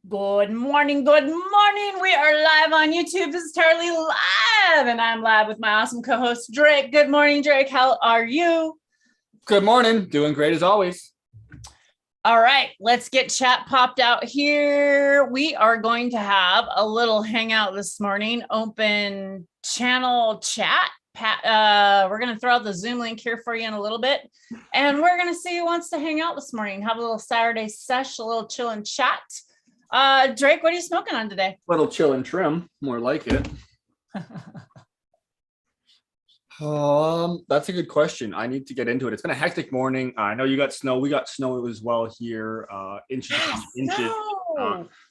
Good morning. Good morning. We are live on YouTube. This is TaraLee Live, and I'm live with my awesome co-host, Drake. Good morning, Drake. How are you? Good morning. Doing great as always. All right, let's get chat popped out here. We are going to have a little hangout this morning, open channel chat. We're going to throw out the Zoom link here for you in a little bit, and we're going to see who wants to hang out this morning. Have a little Saturday sesh, a little chill and chat. Drake, what are you smoking on today? Little chill and trim, more like it. That's a good question. I need to get into it. It's been a hectic morning. I know you got snow. We got snow as well here, inches upon inches.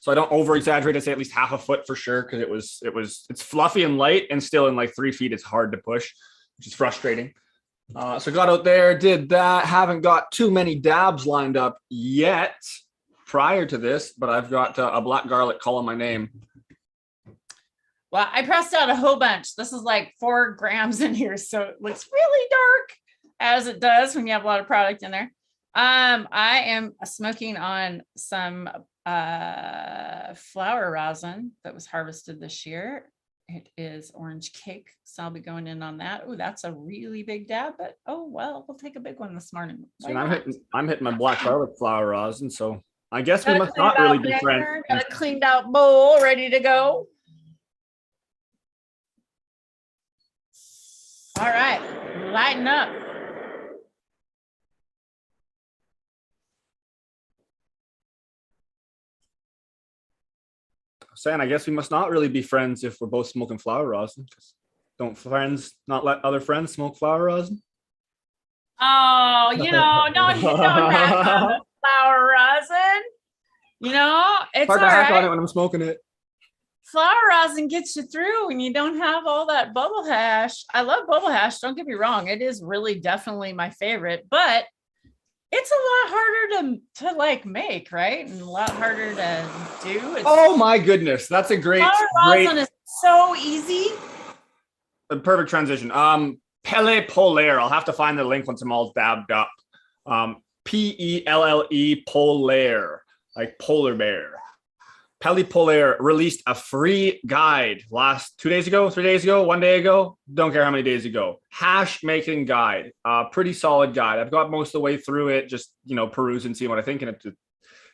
So I don't over exaggerate. I say at least half a foot for sure, because it's fluffy and light, and still in like 3 feet. It's hard to push, which is frustrating. So got out there, did that. Haven't got too many dabs lined up yet prior to this, but I've got a black garlic calling my name. Well, I pressed out a whole bunch. This is like 4 grams in here, so it looks really dark, as it does when you have a lot of product in there. I am smoking on some flower rosin that was harvested this year. It is orange cake, so I'll be going in on that. Oh, that's a really big dab, but oh well, we'll take a big one this morning. And I'm hitting my black garlic flower rosin, so I guess we must not really be friends. Got a cleaned out bowl ready to go. All right, lighten up. Saying, I guess we must not really be friends if we're both smoking flower rosin. Don't friends not let other friends smoke flower rosin? Oh, no, you don't hack on the flower rosin. It's hard to all hack right. on it when I'm smoking it. Flower rosin gets you through when you don't have all that bubble hash. I love bubble hash. Don't get me wrong. It is really definitely my favorite, but it's a lot harder to like make, right? And a lot harder to do. Oh my goodness. That's a great. Flower rosin is so easy. A perfect transition. Pelle Polaire. I'll have to find the link once I'm all dabbed up. Pelle Polaire, like polar bear. Pelle Polaire released a free guide last 2 days ago, 3 days ago, 1 day ago. Don't care how many days ago. Hash making guide. Pretty solid guide. I've got most of the way through it, just perusing, seeing what I think, and it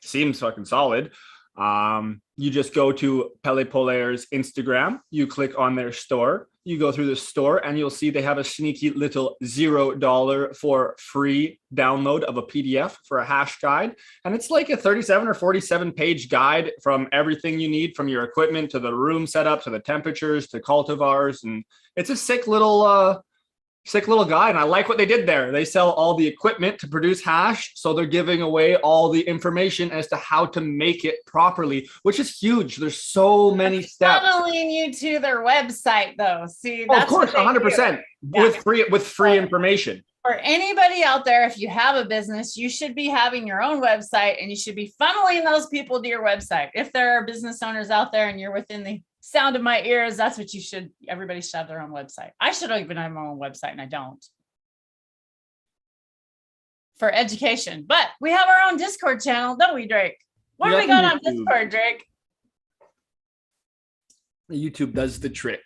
seems fucking solid. You just go to Pelle Polaire's Instagram, you click on their store, you go through the store, and you'll see they have a sneaky little $0 for free download of a PDF for a hash guide. And it's like a 37 or 47 page guide from everything you need, from your equipment to the room setup to the temperatures to cultivars. And it's a sick little guide, and I like what they did there. They sell all the equipment to produce hash, so they're giving away all the information as to how to make it properly, which is huge. There's so many steps. Funneling you to their website, though. See, that's of course, 100% with free information. For anybody out there, if you have a business, you should be having your own website, and you should be funneling those people to your website. If there are business owners out there and you're within the sound of my ears, that's what you should. Everybody should have their own website. I should even have my own website, and I don't, for education. But we have our own Discord channel, don't we, Drake? What do we got on Discord, Drake? YouTube does the trick.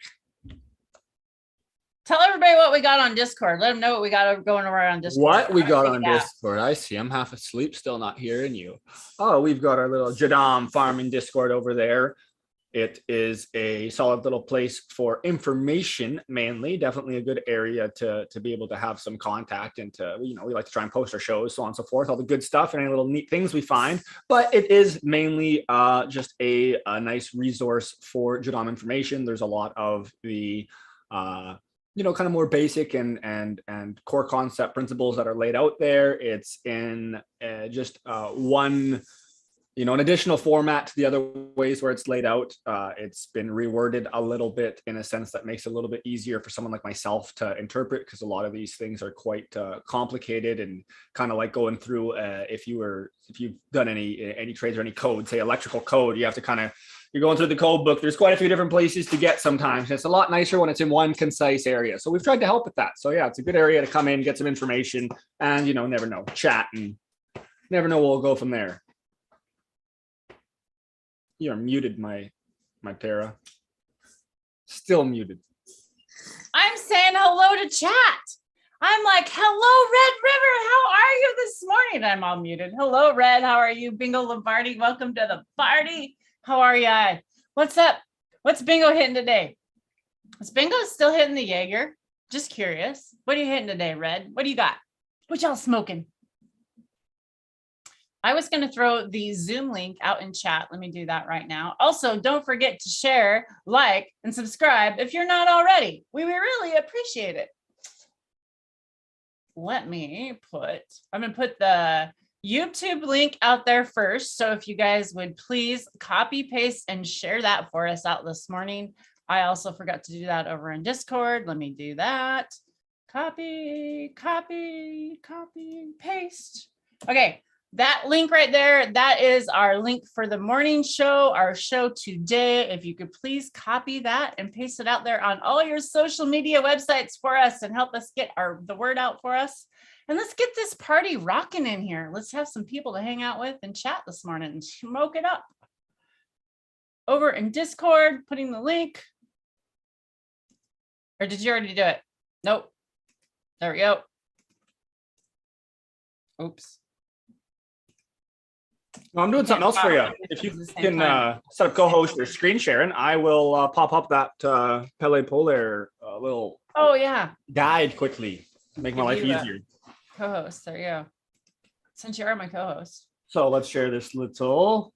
Tell everybody what we got on Discord. Let them know what we got going around on Discord. What we got on Discord? I see. I'm half asleep, still not hearing you. Oh, we've got our little Jadam farming Discord over there. It is a solid little place for information, mainly. Definitely a good area to be able to have some contact, and to, we like to try and post our shows, so on and so forth, all the good stuff and any little neat things we find. But it is mainly just a nice resource for Jadam information. There's a lot of the kind of more basic and core concept principles that are laid out there. It's in just one, an additional format to the other ways where it's laid out. It's been reworded a little bit in a sense that makes it a little bit easier for someone like myself to interpret, because a lot of these things are quite complicated, and kind of like going through if you've done any trades or any code, say electrical code, you have to you're going through the code book. There's quite a few different places to get sometimes. It's a lot nicer when it's in one concise area. So we've tried to help with that. So yeah, it's a good area to come in, get some information, and never know, chat, and never know where we'll go from there. You're muted, my Tara. Still muted. I'm saying hello to chat. I'm like, hello, Red River. How are you this morning? I'm all muted. Hello, Red. How are you? Bingo Lombardi. Welcome to the party. How are you? What's up? What's Bingo hitting today? Is Bingo still hitting the Jaeger? Just curious. What are you hitting today, Red? What do you got? What y'all smoking? I was going to throw the Zoom link out in chat. Let me do that right now. Also, don't forget to share, like, and subscribe if you're not already. We would really appreciate it. I'm going to put the YouTube link out there first. So if you guys would please copy, paste, and share that for us out this morning. I also forgot to do that over in Discord. Let me do that. Copy, paste. Okay. That link right there, that is our link for the morning show, our show today. If you could please copy that and paste it out there on all your social media websites for us and help us get the word out for us. And let's get this party rocking in here. Let's have some people to hang out with and chat this morning and smoke it up. Over in Discord, putting the link. Or did you already do it? Nope. There we go. Oops. Well, I'm doing something else for you. If you can set up co-host or screen sharing, I will pop up that Pele Polar little guide quickly. Make my life easier. Co-host, there you go. Since you are my co-host. So let's share this little.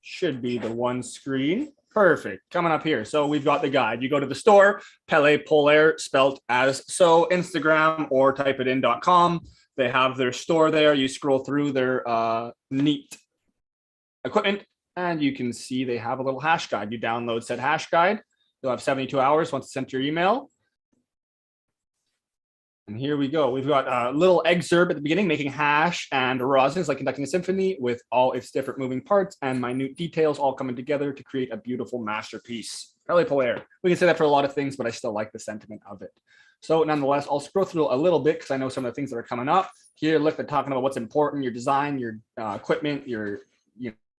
Should be the one screen. Perfect. Coming up here. So we've got the guide. You go to the store, Pele Polar, spelt as so, Instagram, or type it in.com. They have their store there. You scroll through their neat equipment, and you can see they have a little hash guide. You download said hash guide. You'll have 72 hours once it's sent to your email. And here we go. We've got a little excerpt at the beginning, making hash and rosin is like conducting a symphony with all its different moving parts and minute details all coming together to create a beautiful masterpiece. Pele Polar. We can say that for a lot of things, but I still like the sentiment of it. So nonetheless, I'll scroll through a little bit because I know some of the things that are coming up. Here, look, they're talking about what's important, your design, your equipment, your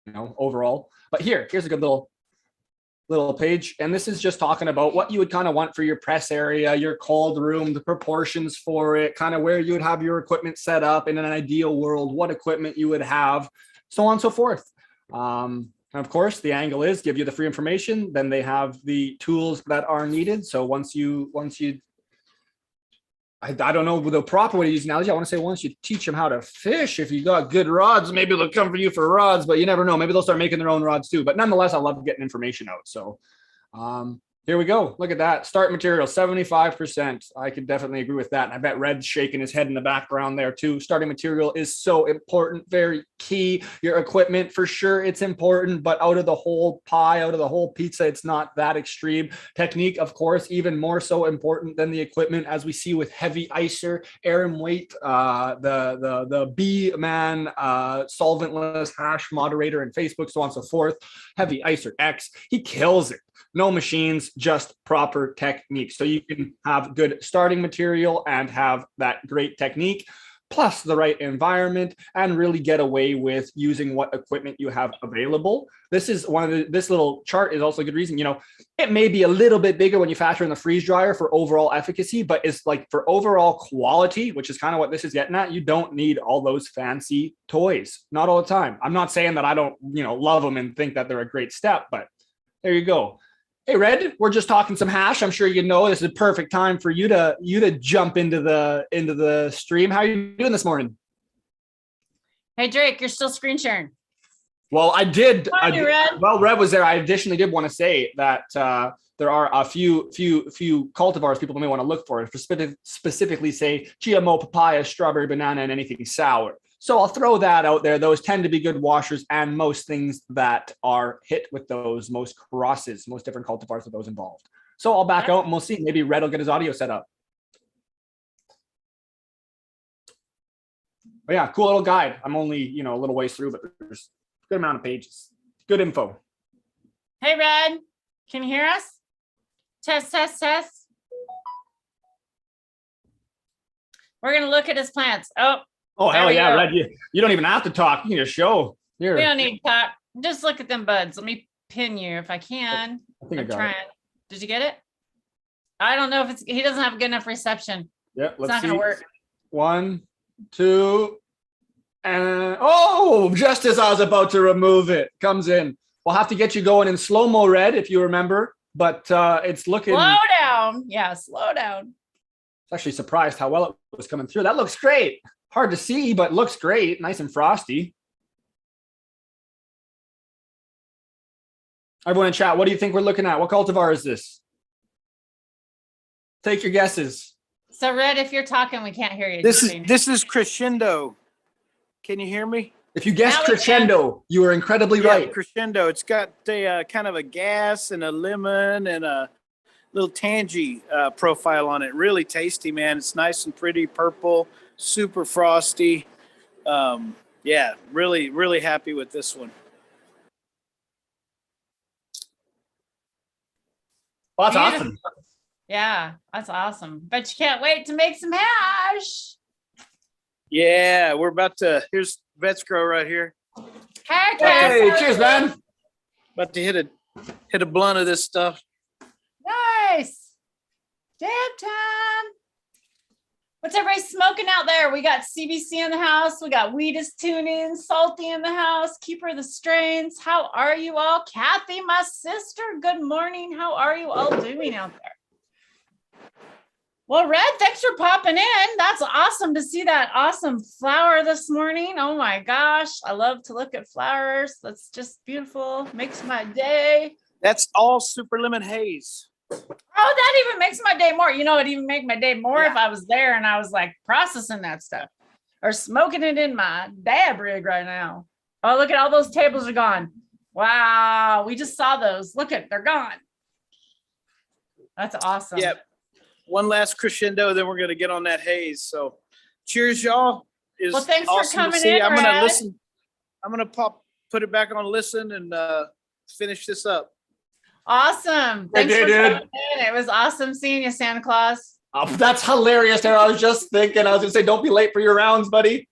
overall. But here's a good little page. And this is just talking about what you would kind of want for your press area, your cold room, the proportions for it, kind of where you would have your equipment set up in an ideal world, what equipment you would have, so on and so forth. And of course, the angle is give you the free information. Then they have the tools that are needed. So once you I don't know the proper way to use analogy. I want to say once you teach them how to fish, if you got good rods, maybe they'll come for you for rods, but you never know. Maybe they'll start making their own rods too. But nonetheless, I love getting information out. So here we go. Look at that. Start material, 75%. I could definitely agree with that. And I bet Red's shaking his head in the background there too. Starting material is so important, very key. Your equipment, for sure, it's important, but out of the whole pie, out of the whole pizza, it's not that extreme. Technique, of course, even more so important than the equipment, as we see with Heavy Icer, Aaron Waite, the B-Man, solventless hash moderator and Facebook, so on and so forth. Heavy Icer X, he kills it. No machines, just proper technique. So you can have good starting material and have that great technique, plus the right environment, and really get away with using what equipment you have available. This is this little chart is also a good reason. It may be a little bit bigger when you factor in the freeze dryer for overall efficacy, but it's like for overall quality, which is kind of what this is getting at. You don't need all those fancy toys, not all the time. I'm not saying that I don't, love them and think that they're a great step, but there you go. Hey, Red, we're just talking some hash. I'm sure you know this is a perfect time for you to jump into the stream. How are you doing this morning? Hey, Drake, you're still screen sharing. Well, I did. Red. Well, Red was there. I additionally did want to say that there are a few cultivars people may want to look for, specifically say GMO, papaya, strawberry, banana, and anything sour. So I'll throw that out there. Those tend to be good washers, and most things that are hit with those, most crosses, most different cultivars with those involved. So I'll back out and we'll see. Maybe Red will get his audio set up. But yeah, cool little guide. I'm only, a little ways through, but there's a good amount of pages. Good info. Hey, Red, can you hear us? Test, test, test. We're going to look at his plants. Oh, hell yeah, Red. You don't even have to talk. You can just show. We don't need to talk. Just look at them buds. Let me pin you if I can. I think I I'm got trying. it. Did you get it? I don't know if he doesn't have good enough reception. Yeah, It's let's not see. gonna work. 1, 2, and oh, just as I was about to remove it, comes in. We'll have to get you going in slow-mo, Red, if you remember. But it's looking. Slow down. Yeah, slow down. Actually surprised how well it was coming through. That looks great. Hard to see, but looks great. Nice and frosty. Everyone in chat, what do you think we're looking at? What cultivar is this? Take your guesses. So Red, if you're talking, we can't hear you. This is Crescendo. Can you hear me? If you guessed Now we can. Crescendo, you were incredibly right. Crescendo. It's got a kind of a gas and a lemon and a little tangy profile on it. Really tasty, man. It's nice and pretty purple, super frosty. Yeah, really, really happy with this one. Well, that's Beautiful. awesome. Yeah, that's awesome. But you can't wait to make some hash. Yeah, we're about to. Here's Vetscro right here. Heck Hey, yes. cheers, man. About to hit a blunt of this stuff. Nice. Dab time. What's everybody smoking out there? We got CBC in the house. We got Weed is tuning, Salty in the house, Keeper of the Strains. How are you all? Kathy, my sister, good morning. How are you all doing out there? Well, Red, thanks for popping in. That's awesome to see that awesome flower this morning. Oh my gosh. I love to look at flowers. That's just beautiful. Makes my day. That's all super lemon haze. Oh, that even makes my day more. You know, it'd even make my day more if I was there and I was like processing that stuff or smoking it in my dab rig right now. Oh, look at all those tables are gone. Wow. We just saw those. Look at, they're gone. That's awesome. Yep. One last crescendo, then we're going to get on that haze. So cheers, y'all. Well, thanks for Awesome to coming see. in, I'm going Red. to listen. I'm going to put it back on listen and finish this up. Awesome. Thanks Hey, for dude. coming in. It was awesome seeing you, Santa Claus. Oh, that's hilarious, Tara. I was just thinking, I was going to say, don't be late for your rounds, buddy.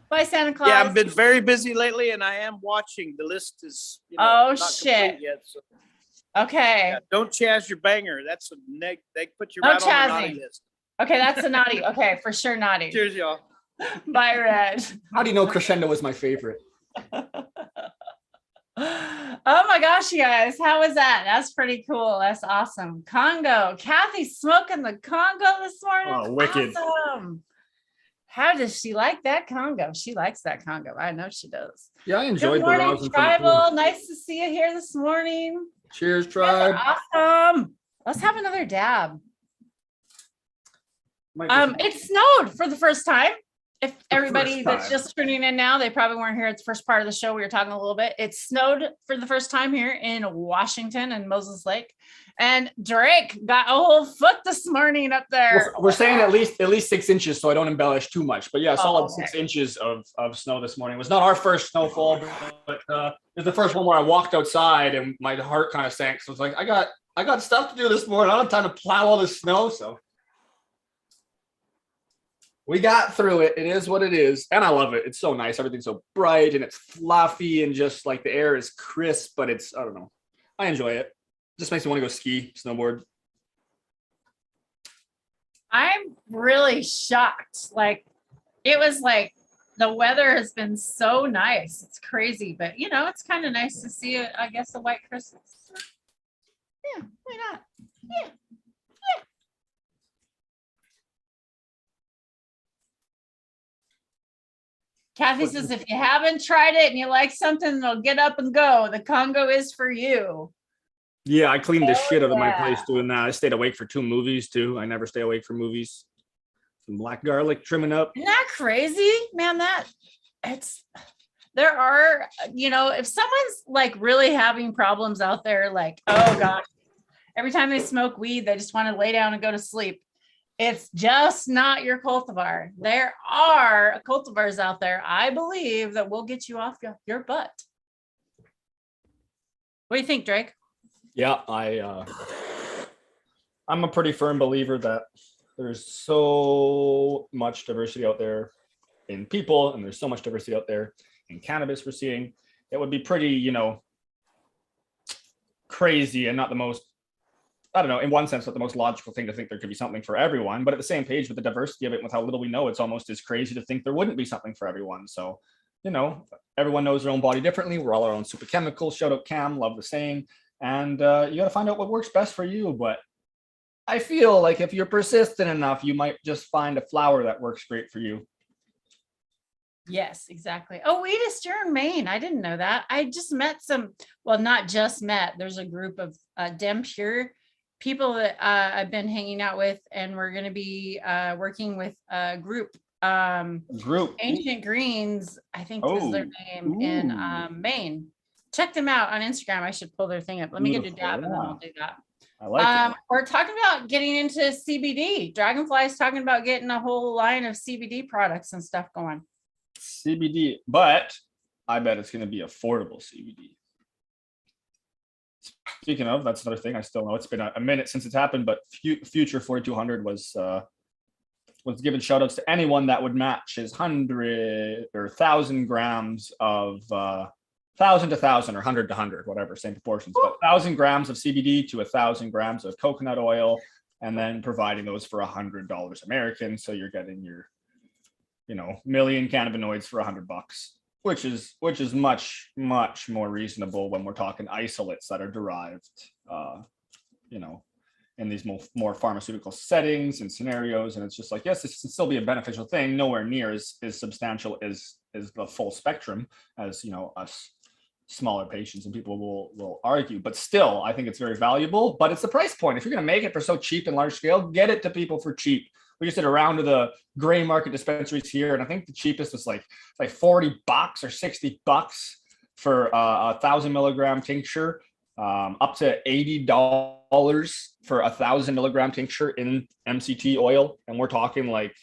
Bye, Santa Claus. Yeah, I've been very busy lately, and I am watching. The list is Oh, not shit. complete yet. So, Okay. yeah, don't chaz your banger. That's a they put you No right on the chazzing. naughty list. Okay, that's a naughty. Okay, for sure naughty. Cheers, y'all. Bye, Red. How do you know Crescendo was my favorite? Oh my gosh, you guys, how was that? That's pretty cool. That's awesome. Congo. Kathy's smoking the Congo this morning. Oh, wicked. Awesome. How does she like that Congo? She likes that Congo. I know she does. Yeah, I Good enjoyed the morning, rosin from the Tribal. pool. Nice to see you here this morning. Cheers, You guys tribe. are awesome. Let's have another dab. It snowed for the first time. If everybody first that's time. just tuning in now, they probably weren't here at the first part of the show. We were talking a little bit. It snowed for the first time here in Washington and Moses Lake. And Drake got a whole foot this morning up there. We're saying at least 6 inches, so I don't embellish too much. But yeah, solid okay. 6 inches of snow this morning. It was not our first snowfall, but it was the first one where I walked outside and my heart kind of sank. So it's like I got stuff to do this morning. I don't have time to plow all this snow. So we got through it. It is what it is. And I love it. It's so nice. Everything's so bright and it's fluffy and just like the air is crisp, but it's, I don't know. I enjoy it. Just makes me want to go ski, snowboard. I'm really shocked. Like, it was like the weather has been so nice. It's crazy, but it's kind of nice to see it, I guess, a white Christmas. Yeah, why not? Yeah. Kathy says, if you haven't tried it and you like something, it'll get up and go. The Congo is for you. Yeah, I cleaned the Oh, shit out of my yeah. place doing that. I stayed awake for 2 movies too. I never stay awake for movies. Some black garlic trimming up. Isn't that crazy, man? There are, if someone's like really having problems out there, like, oh gosh, every time they smoke weed, they just want to lay down and go to sleep. It's just not your cultivar. There are cultivars out there, I believe, that will get you off your butt. What do you think, Drake? Yeah, I'm a pretty firm believer that there's so much diversity out there in people, and there's so much diversity out there in cannabis we're seeing. it would be pretty, you know, crazy and not the most, I don't know, in one sense, not the most logical thing to think there could be something for everyone. But at the same page, with the diversity of it, with how little we know, it's almost as crazy to think there wouldn't be something for everyone. So, you know, everyone knows their own body differently. We're all our own super chemicals. Shout out Cam, love the saying. And you got to find out what works best for you. But I feel like if you're persistent enough, you might just find a flower that works great for you. Yes, exactly. Oh, Wheatus, you're in Maine. I didn't know that. I just met some, well, not just met. There's a group of Dem Pure people that I've been hanging out with, and we're going to be working with a group. Ancient Greens, I think is their name, in Maine. Check them out on Instagram. I should pull their thing up. Let me get a dab and then I'll do that. I like it. We're talking about getting into CBD. Dragonfly is talking about getting a whole line of CBD products and stuff going. CBD, but I bet it's going to be affordable CBD. Speaking of, that's another thing. I still know it's been a minute since it's happened, but Future 4200 was giving shout outs to anyone that would match his 100 or 1,000 grams of 1,000 to 1,000 or 100 to 100, whatever, same proportions, but 1,000 grams of CBD to 1,000 grams of coconut oil, and then providing those for $100 American. So you're getting your, you know, million cannabinoids for $100, which is much more reasonable when we're talking isolates that are derived, you know, in these more pharmaceutical settings and scenarios. And it's just like, yes, this can still be a beneficial thing, nowhere near as substantial as the full spectrum as, you know, us smaller patients, and people will argue, but still I think it's very valuable. But it's the price point. If you're going to make it for so cheap and large scale, get it to people for cheap. We just did a round of the gray market dispensaries here, and I think the cheapest was like $40 or $60 for a 1,000 milligram tincture, up to $80 for a 1,000 milligram tincture in MCT oil. And we're talking like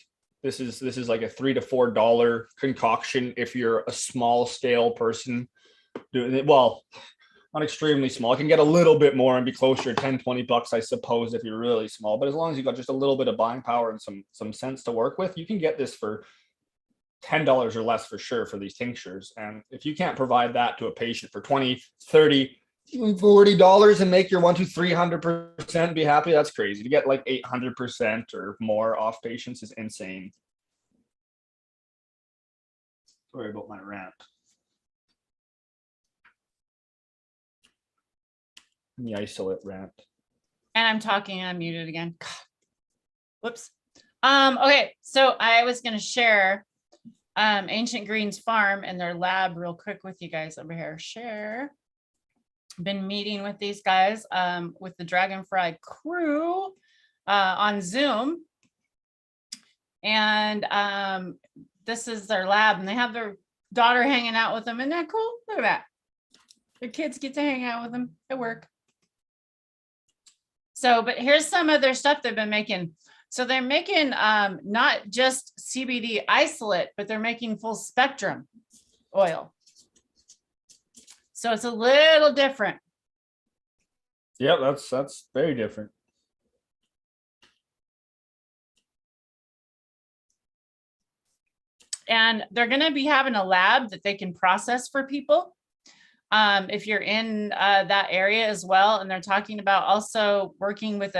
this is like a $3 to $4 concoction if you're a small scale person doing it. Well, not extremely small. It can get a little bit more and be closer to $10-20, I suppose, if you're really small. But as long as you've got just a little bit of buying power and some sense to work with, you can get this for $10 or less for sure for these tinctures. And if you can't provide that to a patient for $20, $30, even $40 and make your 300% be happy, that's crazy. To get like 800% or more off patients is insane. Sorry about my rant. The isolate rant. And I'm talking, I'm muted again. Whoops. Okay, so I was going to share Ancient Greens Farm and their lab real quick with you guys over here. Share. Been meeting with these guys with the Dragonfly crew on Zoom. And this is their lab, and they have their daughter hanging out with them. Isn't that cool? Look at that. Their kids get to hang out with them at work. So, but here's some of their stuff they've been making. So they're making not just CBD isolate, but they're making full spectrum oil. So it's a little different. Yeah, that's very different. And they're going to be having a lab that they can process for people. If you're in that area as well. And they're talking about also working with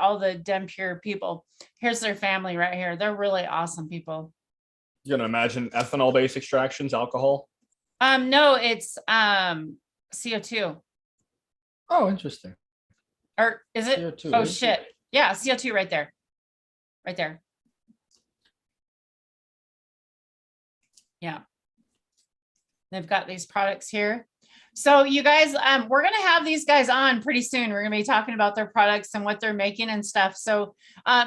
all the Dem Pure people. Here's their family right here. They're really awesome people. You're gonna imagine ethanol-based extractions, alcohol? No, it's CO2. Oh, interesting. Or is it? CO2, oh shit. Yeah, CO2 right there. Right there. Yeah. They've got these products here. So you guys, we're going to have these guys on pretty soon. We're going to be talking about their products and what they're making and stuff. So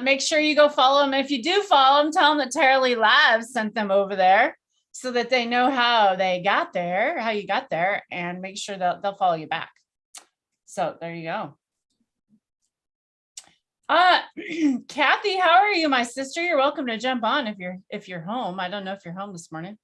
make sure you go follow them. If you do follow them, tell them that TaraLee Labs sent them over there so that they know how they got there, how you got there, and make sure they'll follow you back. So there you go. Kathy, how are you, my sister? You're welcome to jump on if you're home. I don't know if you're home this morning.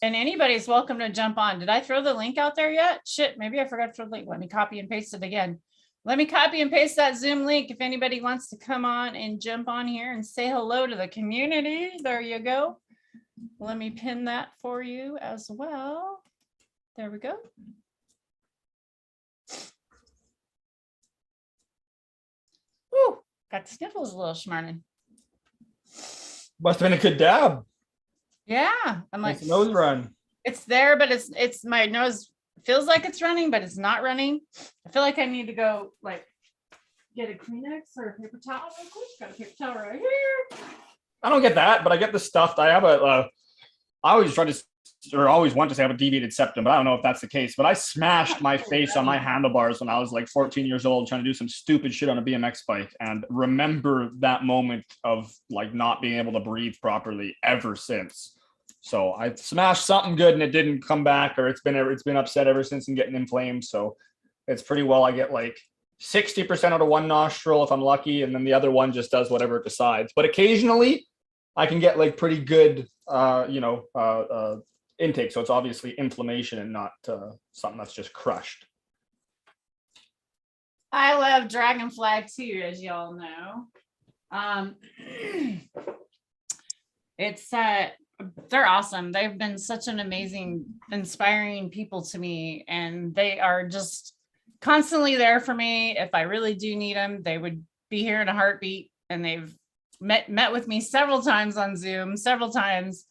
And anybody's welcome to jump on. Did I throw the link out there yet? Shit, maybe I forgot to throw the link. Let me copy and paste it again. Let me copy and paste that Zoom link if anybody wants to come on and jump on here and say hello to the community. There you go. Let me pin that for you as well. There we go. Ooh, got the sniffles a little smarting. Must have been a good dab. Yeah, I'm like, Nice nose run. it's there, but it's my nose feels like it's running, but it's not running. I feel like I need to go like get a Kleenex or a paper towel real quick. Got a paper towel right here. I don't get that, but I get the stuffed. I have I always try to, or always want to have a deviated septum, but I don't know if that's the case. But I smashed my face on my handlebars when I was like 14 years old, trying to do some stupid shit on a BMX bike, and remember that moment of like not being able to breathe properly ever since. So I smashed something good and it didn't come back, or it's been upset ever since and getting inflamed. So it's pretty well, I get like 60% out of one nostril if I'm lucky, and then the other one just does whatever it decides. But occasionally I can get like pretty good intake. So it's obviously inflammation and not something that's just crushed. I love Dragonfly too, as y'all know. It's they're awesome. They've been such an amazing, inspiring people to me, and they are just constantly there for me. If I really do need them, they would be here in a heartbeat. And they've met with me several times on Zoom, several times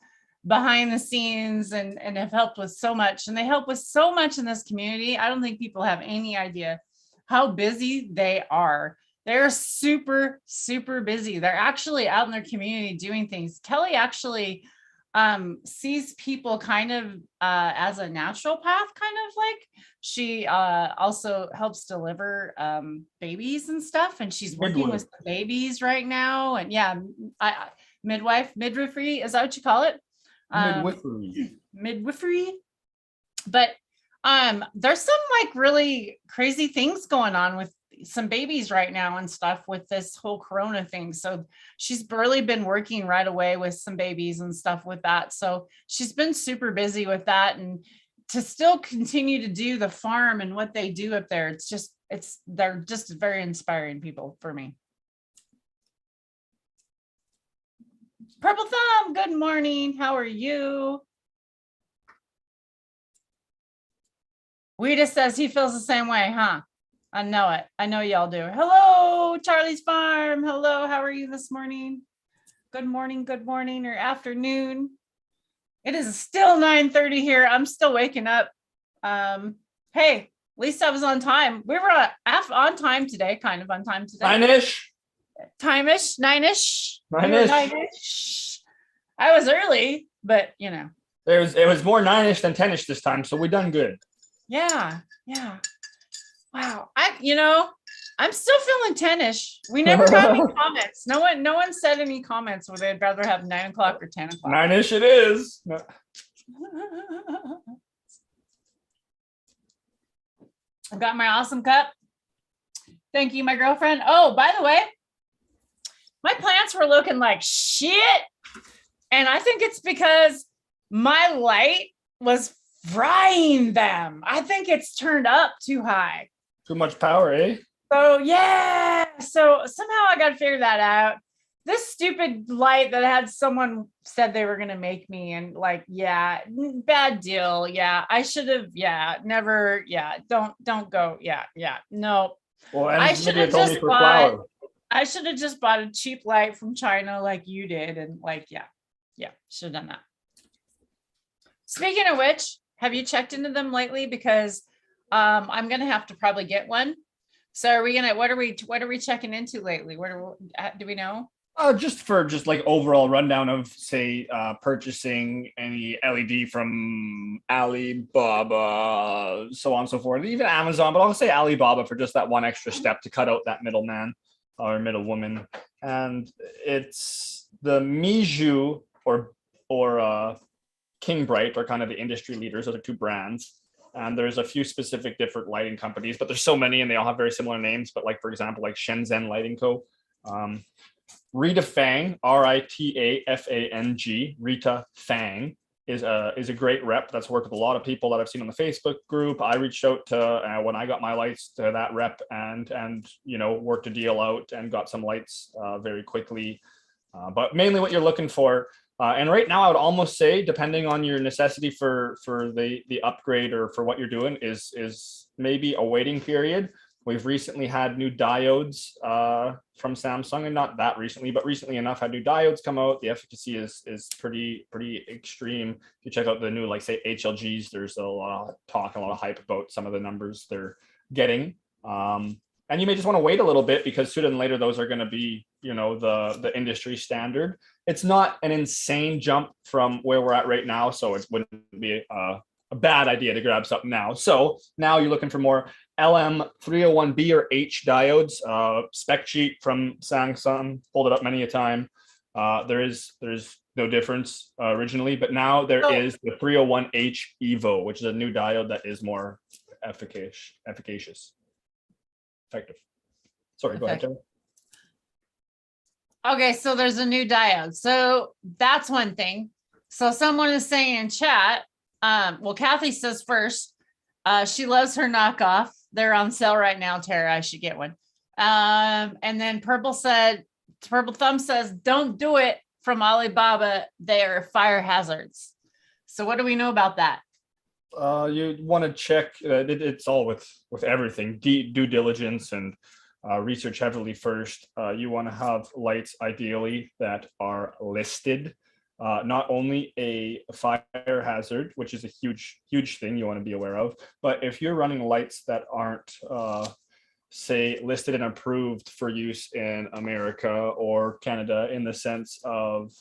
behind the scenes, and have helped with so much. And they help with so much in this community. I don't think people have any idea how busy they are. They're super, super busy. They're actually out in their community doing things. Kelly actually sees people kind of as a natural path, kind of like she also helps deliver babies and stuff, and she's working with babies right now. And yeah, midwifery, is that what you call it? Midwifery. But there's some like really crazy things going on with some babies right now and stuff with this whole corona thing. So she's really been working right away with some babies and stuff with that. So she's been super busy with that, and to still continue to do the farm and what they do up there. They're just very inspiring people for me. Purple Thumb, good morning. How are you? Weta says he feels the same way, huh? I know it. I know y'all do. Hello, Charlie's Farm. Hello, how are you this morning? Good morning, or afternoon. It is still 9:30 here. I'm still waking up. Hey, at least I was on time. We were on time today, kind of on time today. Nine-ish. Nine-ish. I was early, but you know. It was more 9-ish than 10-ish this time, so we done good. Yeah. Wow. I'm still feeling 10-ish. We never got any comments. No one said any comments where they'd rather have 9 o'clock or 10 o'clock. 9-ish it is. I've got my awesome cup. Thank you, my girlfriend. Oh, by the way, my plants were looking like shit. And I think it's because my light was frying them. I think it's turned up too high. Too much power, eh? So yeah. So somehow I got to figure that out. This stupid light that had someone said they were going to make me, and like, yeah, bad deal. Yeah. I should have, never. Yeah. Don't go. Yeah. No. Well, I should have just bought a cheap light from China like you did. And like, yeah, should have done that. Speaking of which, have you checked into them lately? Because I'm gonna have to probably get one. So are we gonna? What are we checking into lately? Do we know? Just like overall rundown of say purchasing any LED from Alibaba, so on and so forth, even Amazon, but I'll say Alibaba for just that one extra step to cut out that middleman or middlewoman. And it's the Miju or King Bright are kind of the industry leaders. Those are two brands. And there's a few specific different lighting companies, but there's so many and they all have very similar names. But like, for example, like Shenzhen Lighting Co. Rita Fang, Ritafang, Rita Fang is a great rep that's worked with a lot of people that I've seen on the Facebook group. I reached out to when I got my lights to that rep and worked a deal out and got some lights very quickly. But mainly what you're looking for, And right now, I would almost say, depending on your necessity for the upgrade or for what you're doing, is maybe a waiting period. We've recently had new diodes from Samsung, and not that recently, but recently enough had new diodes come out. The efficacy is pretty extreme. If you check out the new, like say HLGs, there's a lot of talk, a lot of hype about some of the numbers they're getting. And you may just want to wait a little bit because sooner than later those are going to be, the industry standard. It's not an insane jump from where we're at right now, so it wouldn't be a bad idea to grab something now. So now you're looking for more LM301B or H diodes, spec sheet from Samsung, pulled it up many a time. There's no difference originally, but now there is the 301H Evo, which is a new diode that is more efficacious. Effective. Sorry, go ahead, Terry. Okay, so there's a new diode. So that's one thing. So someone is saying in chat, well, Kathy says first, she loves her knockoff. They're on sale right now, Tara. I should get one. And then Purple Thumb says, don't do it from Alibaba. They are fire hazards. So what do we know about that? You want to check, it's all with everything, due diligence and research heavily first. You want to have lights ideally that are listed, not only a fire hazard, which is a huge thing you want to be aware of, but if you're running lights that aren't say listed and approved for use in America or Canada in the sense of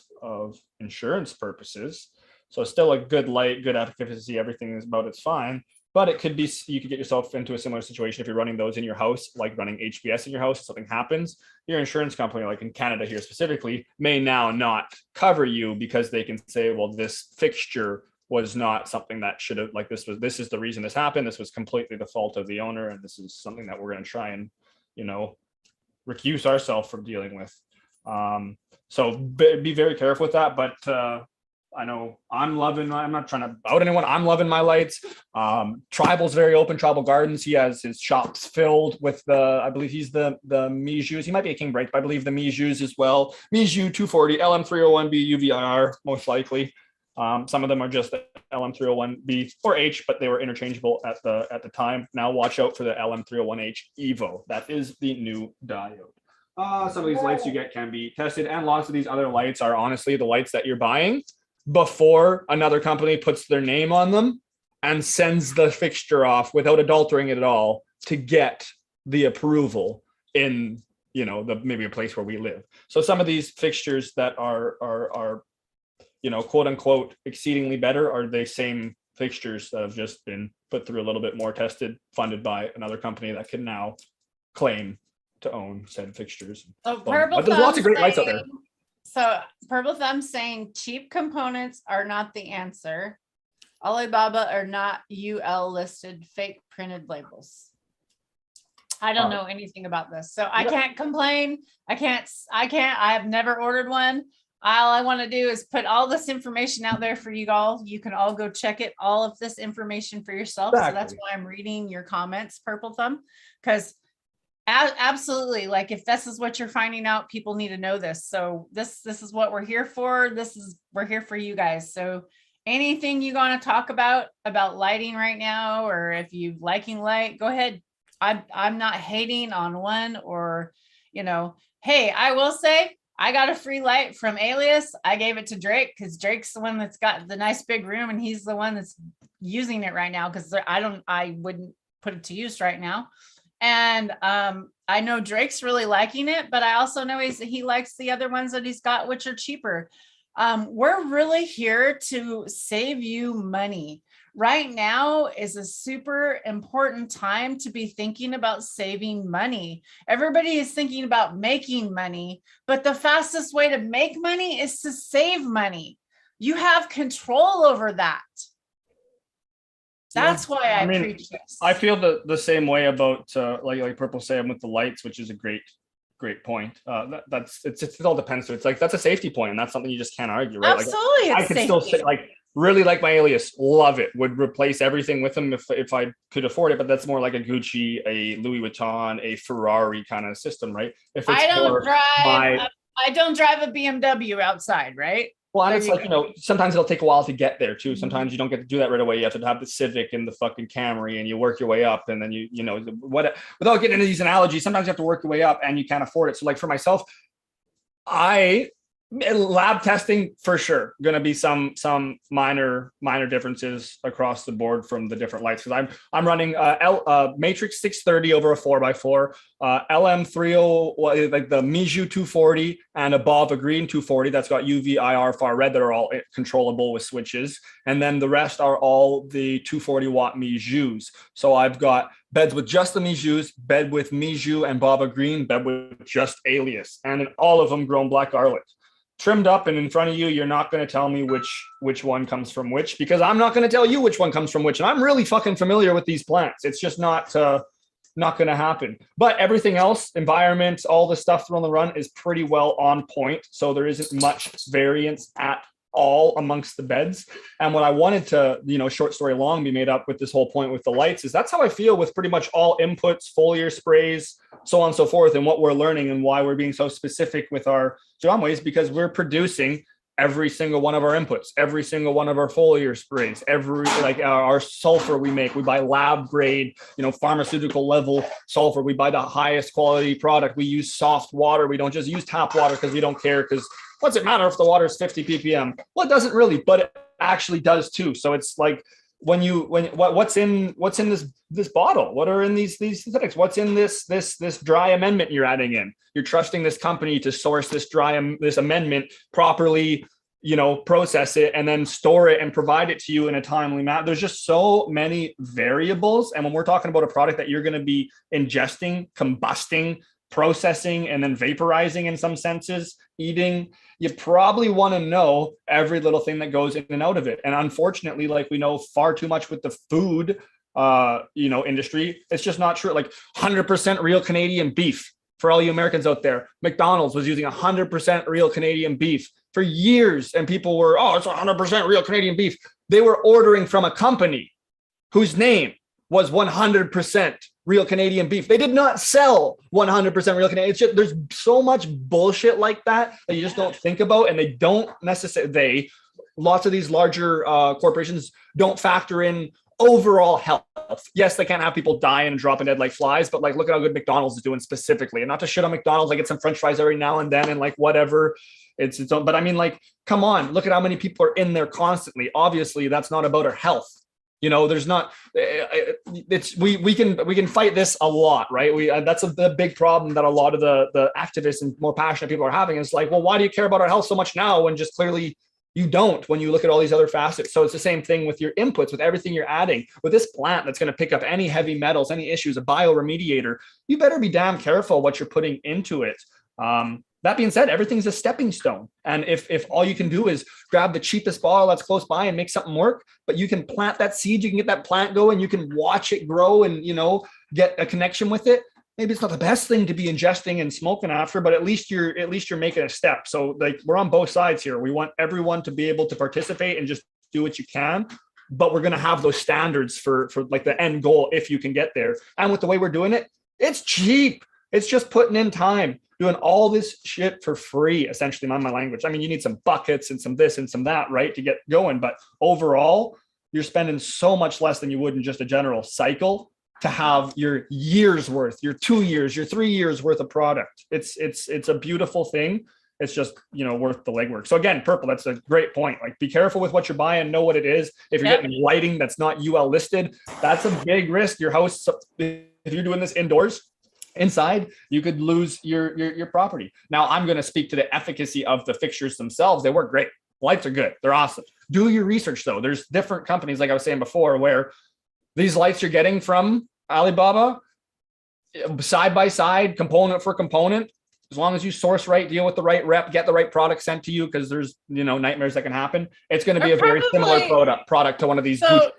insurance purposes, so still a good light, good efficacy, everything is about it's fine. But it could be, you could get yourself into a similar situation if you're running those in your house, like running HBS in your house, if something happens, your insurance company, like in Canada here specifically, may now not cover you because they can say, well, this fixture was not something that should have, like this is the reason this happened. This was completely the fault of the owner. And this is something that we're going to try and, recuse ourselves from dealing with. So be very careful with that. But I know I'm not trying to out anyone. I'm loving my lights. Tribal's very open. Tribal Gardens. He has his shops filled with I believe he's the Mijus. He might be a King Bright, but I believe the Mijus as well. Miju 240, LM301B, UVIR, most likely. Some of them are just the LM301B or H, but they were interchangeable at the time. Now watch out for the LM301H Evo. That is the new diode. Some of these lights you get can be tested, and lots of these other lights are honestly the lights that you're buying before another company puts their name on them and sends the fixture off without adulterating it at all to get the approval in, maybe a place where we live. So some of these fixtures that are quote unquote exceedingly better are the same fixtures that have just been put through a little bit more tested, funded by another company that can now claim to own said fixtures. So but there's lots of great lights out there. So Purple Thumb saying cheap components are not the answer. Alibaba are not UL listed fake printed labels. I don't know anything about this, so I can't complain. I have never ordered one. All I want to do is put all this information out there for you all. You can all go check it, all of this information for yourself. Exactly. So that's why I'm reading your comments, Purple Thumb, because absolutely, like if this is what you're finding out, people need to know this. So this is what we're here for. We're here for you guys. So anything you want to talk about lighting right now, or if you liking light, go ahead. I'm not hating on one, or hey, I will say I got a free light from Alias. I gave it to Drake because Drake's the one that's got the nice big room, and he's the one that's using it right now because I wouldn't put it to use right now. And I know Drake's really liking it, but I also know he likes the other ones that he's got, which are cheaper. We're really here to save you money. Right now is a super important time to be thinking about saving money. Everybody is thinking about making money, but the fastest way to make money is to save money. You have control over that. That's why I preach this. I feel the same way about like Purple saying with the lights, which is a great point. It all depends. So it's like that's a safety point, and that's something you just can't argue, right? Absolutely, I could still say really like my Alias, love it. Would replace everything with them if I could afford it, but that's more like a Gucci, a Louis Vuitton, a Ferrari kind of system, right? If it's I don't drive a BMW outside, right? Well, and There it's you like, go. sometimes it'll take a while to get there too. Sometimes you don't get to do that right away. You have to have the Civic and the fucking Camry, and you work your way up, and then without getting into these analogies, sometimes you have to work your way up and you can't afford it. So like for myself, I lab testing for sure going to be some minor differences across the board from the different lights, because I'm running Matrix 630 over a 4x4, LM30, like the Miju 240, and above a green 240 that's got UV, IR, far red, that are all controllable with switches, and then the rest are all the 240 watt Mijus. So I've got beds with just the Mijus, bed with Miju and Bava Green, bed with just Alias, and in all of them grown black garlic. Trimmed up and in front of you, you're not going to tell me which one comes from which, because I'm not going to tell you which one comes from which. And I'm really fucking familiar with these plants. It's just not going to happen. But everything else, environment, all the stuff through on the run is pretty well on point. So there isn't much variance at all amongst the beds. And what I wanted to, short story long, be made up with this whole point with the lights is that's how I feel with pretty much all inputs, foliar sprays, so on and so forth, and what we're learning and why we're being so specific with our Jadam ways, because we're producing every single one of our inputs, every single one of our foliar sprays, our sulfur we make, we buy lab grade, pharmaceutical level sulfur. We buy the highest quality product. We use soft water. We don't just use tap water because we don't care, because what's it matter if the water is 50 ppm? Well, it doesn't really, but it actually does too. So it's like what's in this bottle? What are in these synthetics? What's in this dry amendment you're adding in? You're trusting this company to source this amendment properly, process it, and then store it and provide it to you in a timely manner. There's just so many variables. And when we're talking about a product that you're going to be ingesting, combusting, processing, and then vaporizing in some senses, eating, you probably want to know every little thing that goes in and out of it. And unfortunately, like we know far too much with the food, industry, it's just not true. Like 100% real Canadian beef for all you Americans out there. McDonald's was using 100% real Canadian beef for years, and people were, it's 100% real Canadian beef. They were ordering from a company whose name was 100% real Canadian beef. They did not sell 100% real Canadian. It's just, there's so much bullshit like that you just don't think about, and they don't necessarily, lots of these larger corporations don't factor in overall health. Yes, they can't have people dying and dropping dead like flies, but like, look at how good McDonald's is doing specifically. And not to shit on McDonald's, I get some French fries every now and then, and like whatever. It's its own, but I mean, like, come on, look at how many people are in there constantly. Obviously, that's not about our health. There's not. We can fight this a lot, right? That's the big problem that a lot of the activists and more passionate people are having. Is like, well, why do you care about our health so much now when just clearly you don't, when you look at all these other facets? So it's the same thing with your inputs, with everything you're adding. With this plant that's going to pick up any heavy metals, any issues, a bioremediator, you better be damn careful what you're putting into it. That being said, everything's a stepping stone. And if all you can do is grab the cheapest bottle that's close by and make something work, but you can plant that seed, you can get that plant going, you can watch it grow and, get a connection with it. Maybe it's not the best thing to be ingesting and smoking after, but at least you're making a step. So like, we're on both sides here. We want everyone to be able to participate and just do what you can, but we're going to have those standards for like the end goal if you can get there. And with the way we're doing it, it's cheap. It's just putting in time, doing all this shit for free, essentially, mind my language. I mean, you need some buckets and some this and some that, right, to get going. But overall, you're spending so much less than you would in just a general cycle to have your year's worth, your 2 years, your 3 years worth of product. It's a beautiful thing. It's just, worth the legwork. So again, purple, that's a great point. Like, be careful with what you're buying, know what it is. If you're getting lighting that's not UL listed, that's a big risk. Your house, if you're doing this indoors, inside, you could lose your property. Now, I'm going to speak to the efficacy of the fixtures themselves. They work great. Lights are good. They're awesome. Do your research, though. There's different companies, like I was saying before, where these lights you're getting from Alibaba, side by side, component for component, as long as you source right, deal with the right rep, get the right product sent to you, because there's, nightmares that can happen. It's going to be a very similar product to one of these. So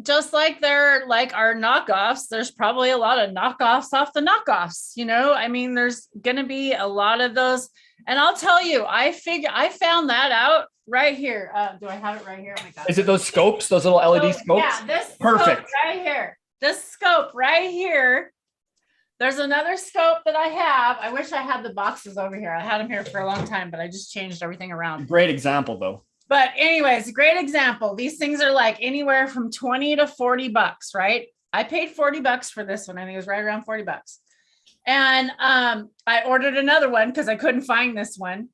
just like they're like our knockoffs, there's probably a lot of knockoffs off the knockoffs. I mean, there's going to be a lot of those. And I'll tell you, I found that out right here. Do I have it right here? Oh my God. Is it those scopes, those little LED scopes? Yeah, this perfect scope right here. This scope right here There's another scope that I have. I wish I had the boxes over here. I had them here for a long time, but I just changed everything around. Great example though. But anyways, great example. These things are like anywhere from 20 to 40 bucks, right? I paid 40 bucks for this one. I think it was right around 40 bucks. And I ordered another one because I couldn't find this one.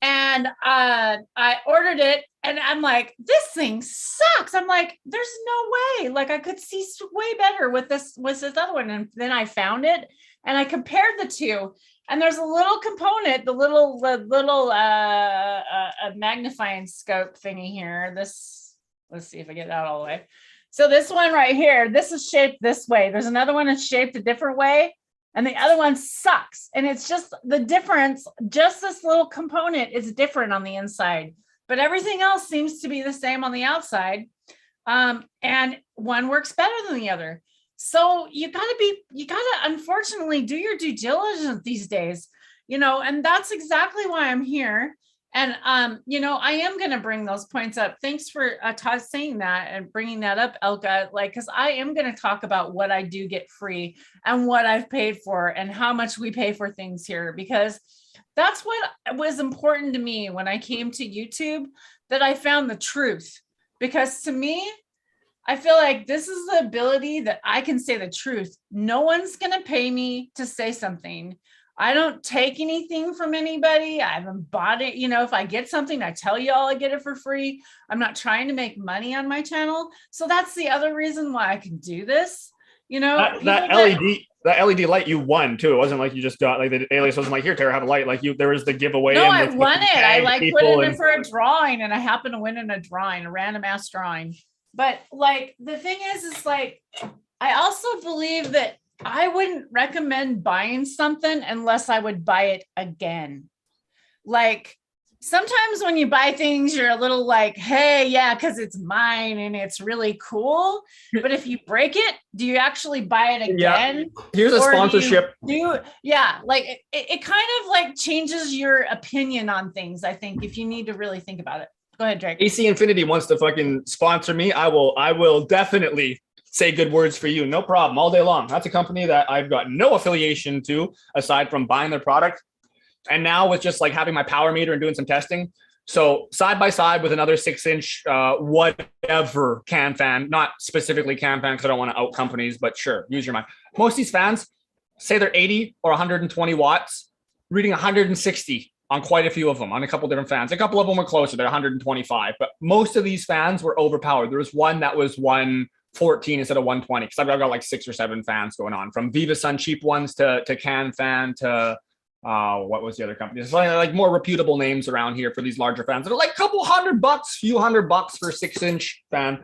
And I ordered it and I'm like, this thing sucks. I'm like, there's no way. Like I could see way better with this other one. And then I found it and I compared the two. And there's a little component, the little magnifying scope thingy here. This, let's see if I get it out all the way. So this one right here, this is shaped this way. There's another one that's shaped a different way. And the other one sucks. And it's just the difference, just this little component is different on the inside, but everything else seems to be the same on the outside. And one works better than the other. So you gotta unfortunately do your due diligence these days, and that's exactly why I'm here. And, I am going to bring those points up. Thanks for Todd saying that and bringing that up, Elka, because I am going to talk about what I do get free and what I've paid for and how much we pay for things here, because that's what was important to me when I came to YouTube, that I found the truth. Because to me, I feel like this is the ability that I can say the truth. No one's going to pay me to say something. I don't take anything from anybody. I haven't bought it. If I get something, I tell y'all I get it for free. I'm not trying to make money on my channel. So that's the other reason why I can do this. That LED light you won too. It wasn't like you just got like the alias wasn't like, here, Tara, have a light. Like there was the giveaway. No, I won it. I put it in and for a drawing and I happened to win in a drawing, a random ass drawing. But like, the thing is like, I also believe that I wouldn't recommend buying something unless I would buy it again. Like sometimes when you buy things, you're a little like, hey, yeah, because it's mine and it's really cool. But if you break it, do you actually buy it again? Yeah. Here's a sponsorship. Like it kind of like changes your opinion on things, I think, if you need to really think about it. Go ahead, Drake. AC Infinity wants to fucking sponsor me. I will definitely say good words for you. No problem. All day long. That's a company that I've got no affiliation to aside from buying their product. And now with just like having my power meter and doing some testing. So side by side with another 6-inch, whatever can fan, not specifically can fan because I don't want to out companies, but sure, use your mind. Most of these fans say they're 80 or 120 watts, reading 160 on quite a few of them, on a couple different fans. A couple of them were closer, they're 125, but most of these fans were overpowered. There was one that was 114 instead of 120 because I've got like 6 or 7 fans going on, from Viva Sun cheap ones to Can Fan to what was the other company? It's like more reputable names around here for these larger fans that are like a couple $100, few $100 for a 6-inch fan.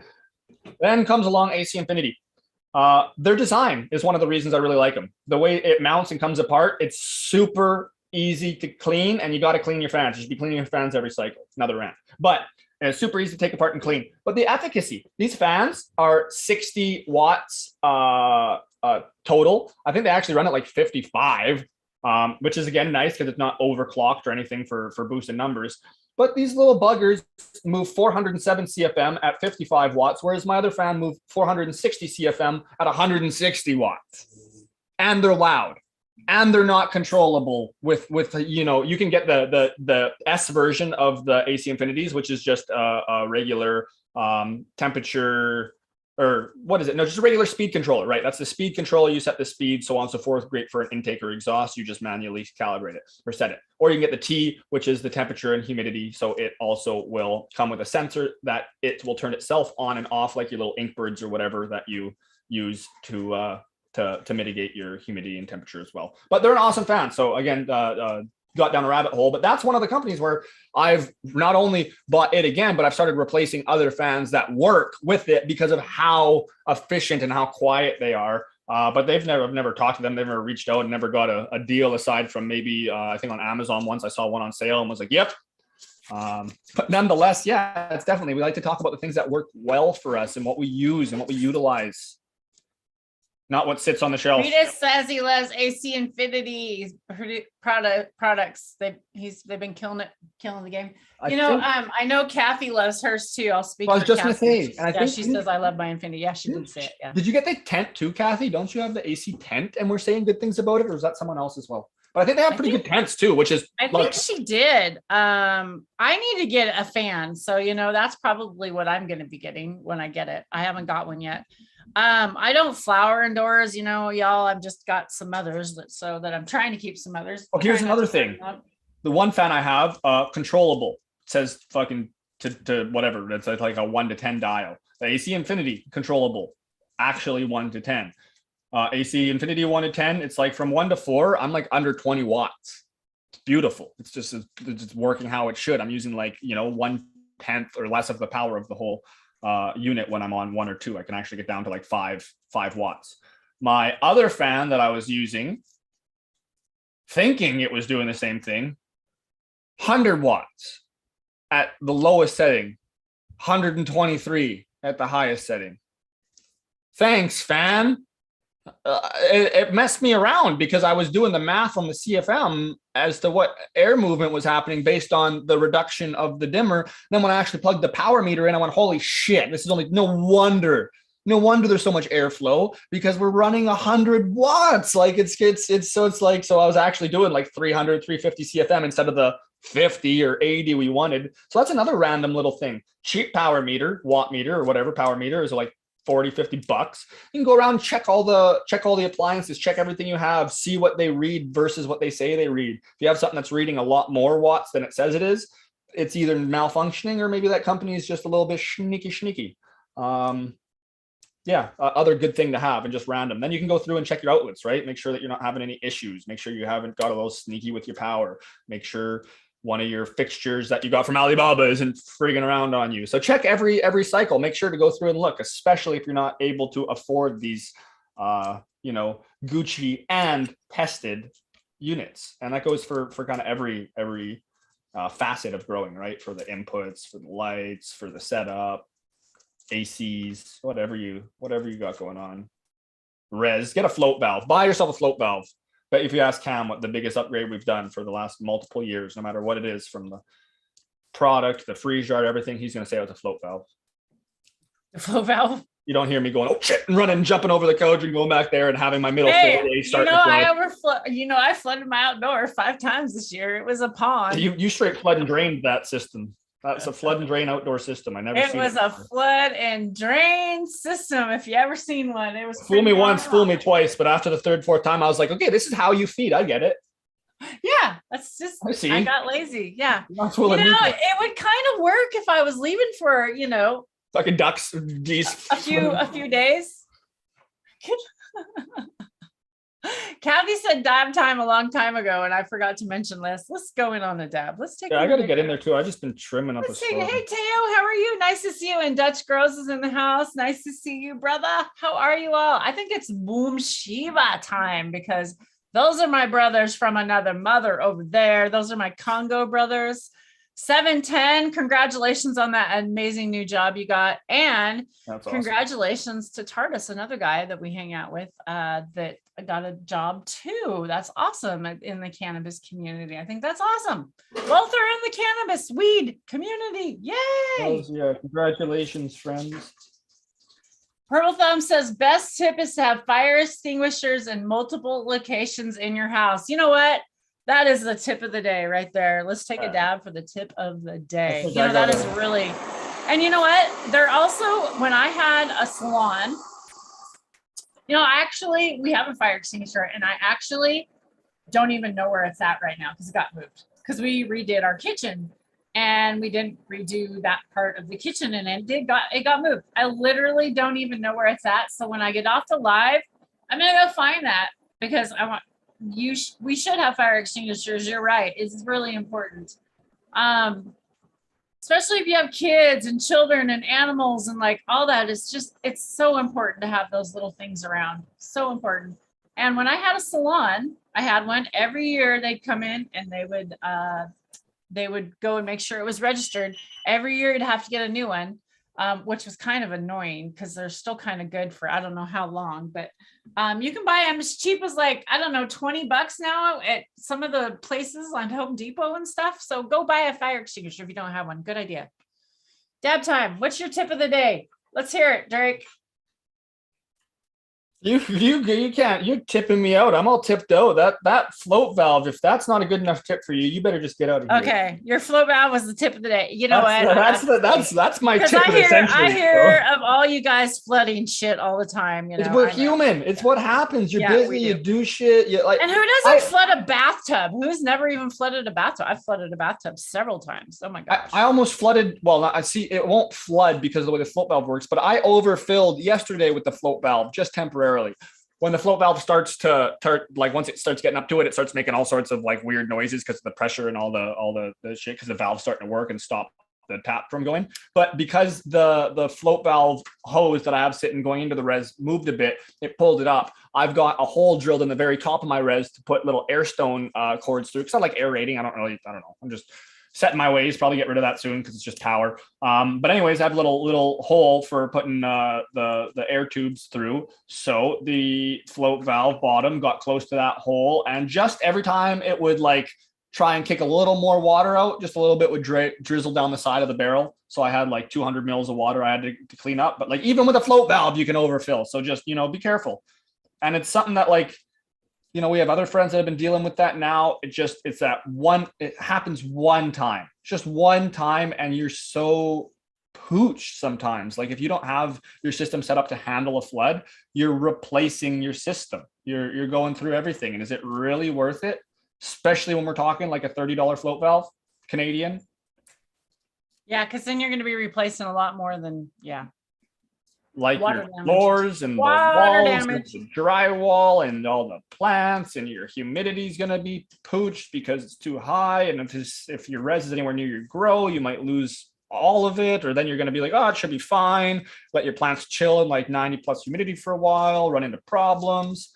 Then comes along AC Infinity. Their design is one of the reasons I really like them. The way it mounts and comes apart, it's super easy to clean, and you got to clean your fans. You should be cleaning your fans every cycle. Another rant, but it's super easy to take apart and clean. But the efficacy, these fans are 60 watts total. I think they actually run at like 55, which is again nice because it's not overclocked or anything for boosted numbers. But these little buggers move 407 CFM at 55 watts, whereas my other fan moved 460 CFM at 160 watts. And they're loud. And they're not controllable with you can get the S version of the AC Infinities, which is just a regular temperature, or what is it? No, just a regular speed controller, right? That's the speed controller. You set the speed, so on and so forth. Great for an intake or exhaust. You just manually calibrate it or set it. Or you can get the T, which is the temperature and humidity. So it also will come with a sensor that it will turn itself on and off, like your little Inkbirds or whatever that you use to mitigate your humidity and temperature as well. But they're an awesome fan. So again, got down a rabbit hole, but that's one of the companies where I've not only bought it again, but I've started replacing other fans that work with it because of how efficient and how quiet they are. But I've never talked to them. They've never reached out and never got a deal aside from maybe, I think on Amazon once I saw one on sale and was like, yep. But nonetheless, yeah, it's definitely, we like to talk about the things that work well for us and what we use and what we utilize. not what sits on the shelf. Rita says he loves AC Infinity products. They've been killing the game. I know Kathy loves hers too. I'll speak. I was for just going to Kathy. say, and I think she says I love my Infinity. Yeah, she did say it. Yeah. Did you get the tent too, Kathy? Don't you have the AC tent? And we're saying good things about it, or is that someone else as well? But I think they have pretty good tents too, which is. I think she did. I need to get a fan, so that's probably what I'm going to be getting when I get it. I haven't got one yet. I don't flower indoors, y'all. I've just got some others that I'm trying to keep some others. Oh, here's another thing. The one fan I have, controllable. It says fucking to whatever. It's like a 1 to 10 dial. The AC Infinity controllable, actually 1 to 10. AC Infinity 1 to 10. It's like from 1 to 4. I'm like under 20 watts. It's beautiful. It's just working how it should. I'm using 1/10 or less of the power of the whole unit when I'm on 1 or 2. I can actually get down to like 5 watts. My other fan that I was using, thinking it was doing the same thing, 100 watts at the lowest setting, 123 at the highest setting. Thanks, fan. It messed me around because I was doing the math on the CFM as to what air movement was happening based on the reduction of the dimmer. Then when I actually plugged the power meter in, I went, holy shit, this is only no wonder there's so much airflow because we're running 100 watts. Like so I was actually doing like 300, 350 CFM instead of the 50 or 80 we wanted. So that's another random little thing. Cheap power meter, watt meter or whatever power meter is like $40-$50. You can go around, check all the appliances, check everything you have, see what they read versus what they say they read. If you have something that's reading a lot more watts than it says it is, it's either malfunctioning or maybe that company is just a little bit sneaky. Other good thing to have and just random. Then you can go through and check your outlets, right? Make sure that you're not having any issues. Make sure you haven't got a little sneaky with your power. Make sure one of your fixtures that you got from Alibaba isn't frigging around on you. So check every cycle. Make sure to go through and look, especially if you're not able to afford these, Gucci and tested units. And that goes for kind of every facet of growing, right? For the inputs, for the lights, for the setup, ACs, whatever you got going on. Res, get a float valve. Buy yourself a float valve. But if you ask Cam what the biggest upgrade we've done for the last multiple years, no matter what it is, from the product, the freeze jar, everything, he's going to say it was a float valve. The float valve? You don't hear me going, oh shit, and running, jumping over the couch and going back there and having my middle start. I flooded my outdoor 5 times this year. It was a pond. You straight flood and drained that system. That's a flood and drain outdoor system. It was a flood and drain system. If you ever seen one, it was fool me once, fool me twice. But after the 3rd, 4th time, I was like, okay, this is how you feed. I get it. Yeah, that's just. I got lazy. Yeah, it would kind of work if I was leaving for fucking ducks, geese, a few days. Kathy said dab time a long time ago, and I forgot to mention this. Let's go in on a dab. Let's take. Yeah, I got to get in there too. I've just been trimming up. Hey Teo, how are you? Nice to see you. And Dutch Girls is in the house. Nice to see you, brother. How are you all? I think it's Boom Shiva time because those are my brothers from another mother over there. Those are my Congo brothers. 710, congratulations on that amazing new job you got. And congratulations to Tardis, another guy that we hang out with that got a job too. That's awesome in the cannabis community. I think that's awesome. Both are in the cannabis weed community. Yay! Yeah, congratulations, friends. Purple Thumb says best tip is to have fire extinguishers in multiple locations in your house. You know what? That is the tip of the day right there. Let's take a dab for the tip of the day. That is really, and you know what? They're also, when I had a salon, actually we have a fire extinguisher and I actually don't even know where it's at right now because it got moved because we redid our kitchen and we didn't redo that part of the kitchen and it got moved. I literally don't even know where it's at. So when I get off the live, I'm going to go find that because we should have fire extinguishers. You're right. It's really important. Especially if you have kids and children and animals and like all that. It's so important to have those little things around. So important. And when I had a salon, I had one every year. They'd come in and they would go and make sure it was registered. Every year you'd have to get a new one. which was kind of annoying because they're still kind of good for I don't know how long, but you can buy them as cheap as like, I don't know, $20 now at some of the places on Home Depot and stuff. So go buy a fire extinguisher if you don't have one. Good idea. Dab time. What's your tip of the day? Let's hear it, Drake. You can't, you're tipping me out. I'm all tipped out. That float valve, if that's not a good enough tip for you, you better just get out of here. Okay, your float valve was the tip of the day. You know what? That's my tip of the century. I hear of all you guys flooding shit all the time. You know, we're human. It's what happens. You're busy. You do shit. You like. And who doesn't flood a bathtub? Who's never even flooded a bathtub? I've flooded a bathtub several times. Oh my gosh. I almost flooded. Well, I see it won't flood because of the way the float valve works, but I overfilled yesterday with the float valve just temporarily. When the float valve starts to like once it starts getting up to it, it starts making all sorts of like weird noises because of the pressure and all the shit because the valve's starting to work and stop the tap from going. But because the float valve hose that I have sitting going into the res moved a bit, it pulled it up. I've got a hole drilled in the very top of my res to put little air stone cords through. It's not like aerating. I don't know. I'm just set in my ways, probably get rid of that soon because it's just power. But anyways, I have a little hole for putting the air tubes through. So the float valve bottom got close to that hole, and just every time it would like try and kick a little more water out, just a little bit would drizzle down the side of the barrel. So I had like 200 mils of water I had to clean up. But like even with a float valve, you can overfill. So just, be careful. And it's something that like, we have other friends that have been dealing with that now. It's that one, it happens one time, just one time. And you're so pooched sometimes. Like if you don't have your system set up to handle a flood, you're replacing your system. You're going through everything. And is it really worth it? Especially when we're talking like a $30 float valve, Canadian. Yeah. Cause then you're going to be replacing a lot more than, like your floors and the walls and the drywall and all the plants, and your humidity is going to be pooched because it's too high. And if your res is anywhere near your grow, you might lose all of it, or then you're going to be like, oh, it should be fine. Let your plants chill in like 90+ humidity for a while, run into problems.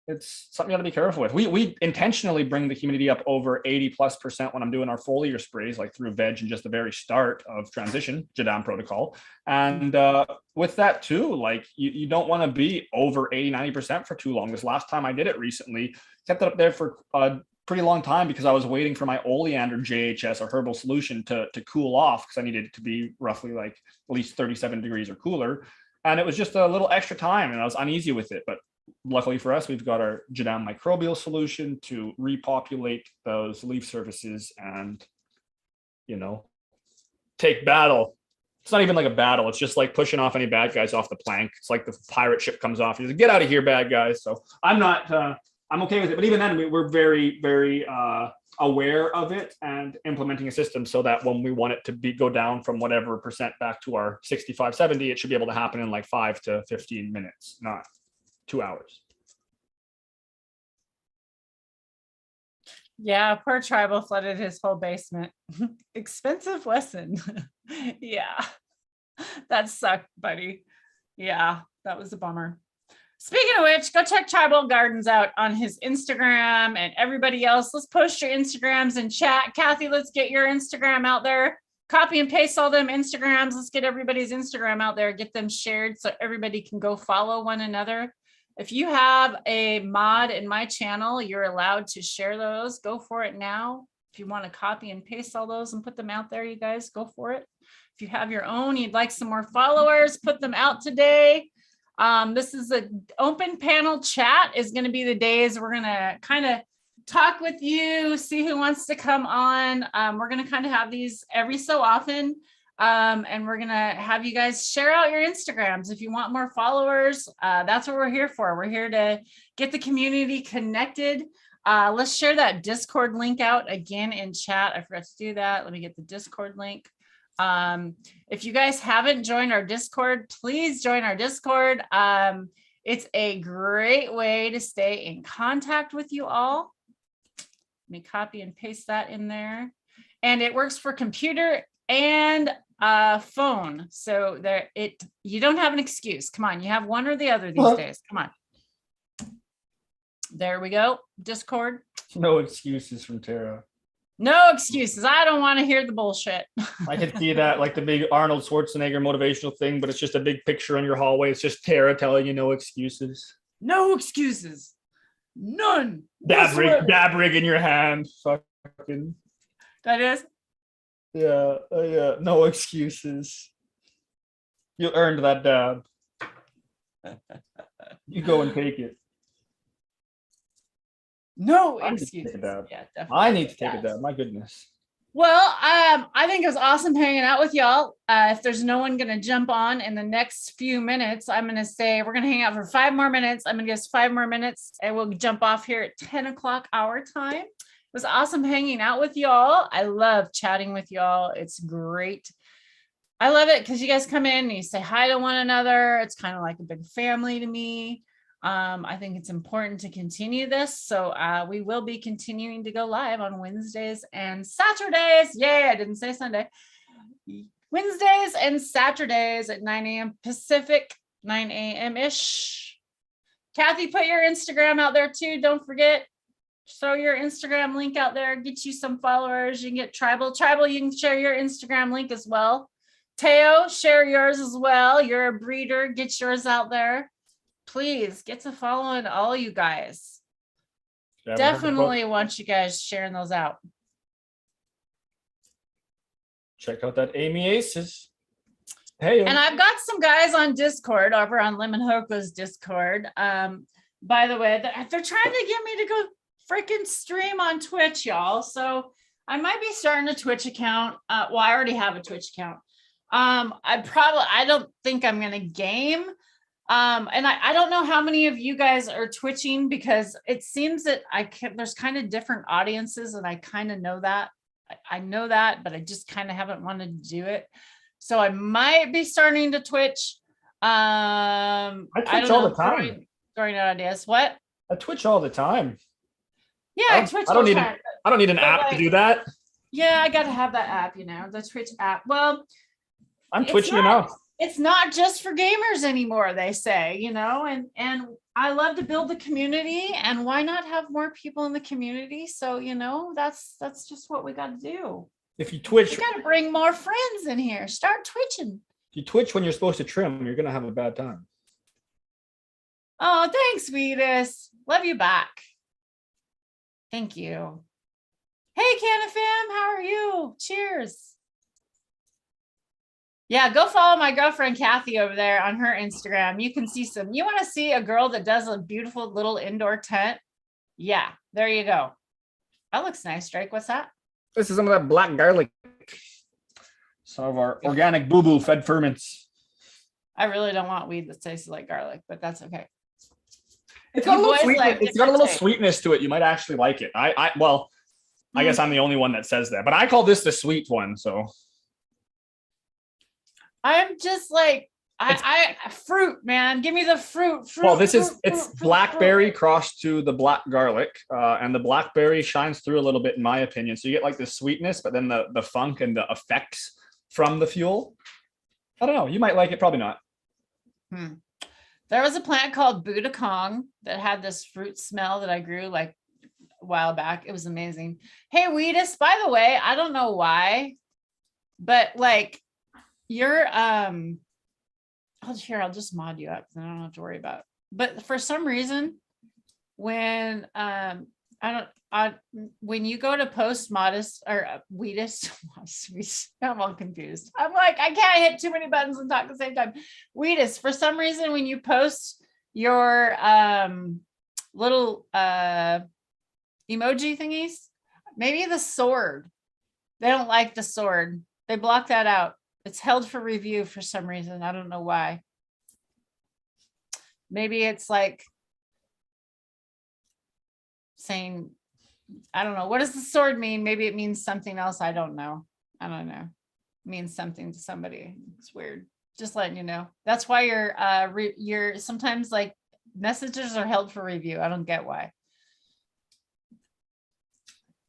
It's something you got to be careful with. We intentionally bring the humidity up over 80+% when I'm doing our foliar sprays, like through veg and just the very start of transition, Jadam protocol. And with that too, like you don't want to be over 80-90% for too long. This last time I did it recently, kept it up there for a pretty long time because I was waiting for my oleander JHS or herbal solution to cool off because I needed it to be roughly like at least 37 degrees or cooler. And it was just a little extra time and I was uneasy with it. But luckily for us, we've got our Jadam microbial solution to repopulate those leaf surfaces and, take battle. It's not even like a battle. It's just like pushing off any bad guys off the plank. It's like the pirate ship comes off. He's like, get out of here, bad guys. So I'm okay with it. But even then, we're very, very aware of it and implementing a system so that when we want it to go down from whatever percent back to our 65, 70, it should be able to happen in like 5 to 15 minutes, not 2 hours. Yeah, poor Tribal flooded his whole basement. Expensive lesson. Yeah, that sucked, buddy. Yeah, that was a bummer. Speaking of which, go check Tribal Gardens out on his Instagram, and everybody else. Let's post your Instagrams in chat. Kathy, let's get your Instagram out there. Copy and paste all them Instagrams. Let's get everybody's Instagram out there, get them shared so everybody can go follow one another. If you have a mod in my channel, you're allowed to share those. Go for it now. If you want to copy and paste all those and put them out there, you guys go for it. If you have your own, you'd like some more followers, put them out today. This is an open panel chat is going to be the days we're going to kind of talk with you, see who wants to come on. We're going to kind of have these every so often. And we're going to have you guys share out your Instagrams. If you want more followers, that's what we're here for. We're here to get the community connected. Let's share that Discord link out again in chat. I forgot to do that. Let me get the Discord link. If you guys haven't joined our Discord, please join our Discord. It's a great way to stay in contact with you all. Let me copy and paste that in there. And it works for computer and phone. So you don't have an excuse. Come on, you have one or the other these days. Come on. There we go. Discord. No excuses from Tara. No excuses. I don't want to hear the bullshit. I could see that, like the big Arnold Schwarzenegger motivational thing, but it's just a big picture on your hallway. It's just Tara telling you no excuses. No excuses. None. Dab whatsoever. rig in your hand. Fucking That is. yeah. No excuses. You earned that dab. You go and take it. No I need to take excuses. a dab. Yeah, definitely. I need to take a dab. My goodness. Well, I think it was awesome hanging out with y'all. If there's no one going to jump on in the next few minutes, I'm going to say we're going to hang out for 5 more minutes. I'm going to give us 5 more minutes and we'll jump off here at 10 o'clock our time. It was awesome hanging out with y'all. I love chatting with y'all. It's great. I love it because you guys come in and you say hi to one another. It's kind of like a big family to me. I think it's important to continue this. So we will be continuing to go live on Wednesdays and Saturdays. Yay, I didn't say Sunday. Wednesdays and Saturdays at 9 a.m. Pacific, 9 a.m.-ish. Kathy, put your Instagram out there too. Don't forget. Throw your Instagram link out there. Get you some followers. You can get Tribal. Tribal, you can share your Instagram link as well. Teo, share yours as well. You're a breeder. Get yours out there. Please get to following all you guys. Definitely want you guys sharing those out. Check out that Amy Aces. Hey, and I've got some guys on Discord over on Lemon Hoko's Discord. By the way, they're trying to get me to go freaking stream on Twitch, y'all. So I might be starting a Twitch account. Well, I already have a Twitch account. I don't think I'm gonna game. And I don't know how many of you guys are twitching because it seems that there's kind of different audiences and I kind of know that. I know that, but I just kind of haven't wanted to do it. So I might be starting to Twitch. I Twitch all the time. Throwing out ideas. What? I Twitch all the time. Yeah, I Twitch. I don't need an app to do that. Yeah, I got to have that app, the Twitch app. Well, I'm twitching enough. It's not just for gamers anymore, they say, and I love to build the community, and why not have more people in the community? So, that's just what we got to do. If you Twitch, you got to bring more friends in here. Start twitching. If you Twitch when you're supposed to trim, you're going to have a bad time. Oh, thanks, Wheatus. Love you back. Thank you. Hey, Canafam, how are you? Cheers. Yeah, go follow my girlfriend Kathy over there on her Instagram. You can see you want to see a girl that does a beautiful little indoor tent? Yeah, there you go. That looks nice, Drake. What's that? This is some of that black garlic. Some of our organic boo-boo fed ferments. I really don't want weed that tastes like garlic, but that's okay. It's got a little sweetness to it. You might actually like it. I guess I'm the only one that says that, but I call this the sweet one, so. I'm just like, fruit, man. Give me the fruit. Well, it's blackberry crossed to the black garlic, and the blackberry shines through a little bit, in my opinion. So you get like the sweetness, but then the funk and the effects from the fuel. I don't know. You might like it, probably not. There was a plant called Buddha Kong that had this fruit smell that I grew like a while back. It was amazing. Hey, Wheatus, by the way, I don't know why, but like, you're I'll just mod you up. I don't have to worry about it. But for some reason, when when you go to post modest or Wheatus, I'm all confused. I'm like, I can't hit too many buttons and talk at the same time. Wheatus, for some reason, when you post your little emoji thingies, maybe the sword, they don't like the sword. They block that out. It's held for review for some reason. I don't know why. Maybe it's like saying, I don't know. What does the sword mean? Maybe it means something else. I don't know. It means something to somebody. It's weird. Just letting you know. That's why you're sometimes like messages are held for review. I don't get why.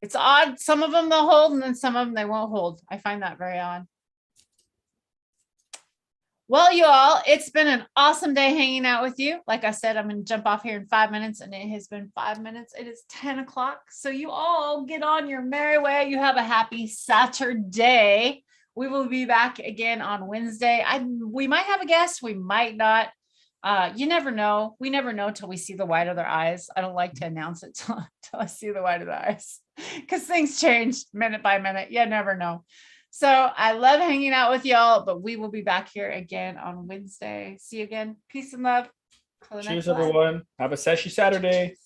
It's odd. Some of them they'll hold and then some of them they won't hold. I find that very odd. Well, you all, it's been an awesome day hanging out with you. Like I said, I'm going to jump off here in 5 minutes, and it has been 5 minutes. It is 10 o'clock. So you all get on your merry way. You have a happy Saturday. We will be back again on Wednesday. We might have a guest. We might not. You never know. We never know till we see the white of their eyes. I don't like to announce it till I see the white of their eyes because things change minute by minute. You never know. So I love hanging out with y'all, but we will be back here again on Wednesday. See you again. Peace and love. Cheers, everyone. Have a seshy Saturday.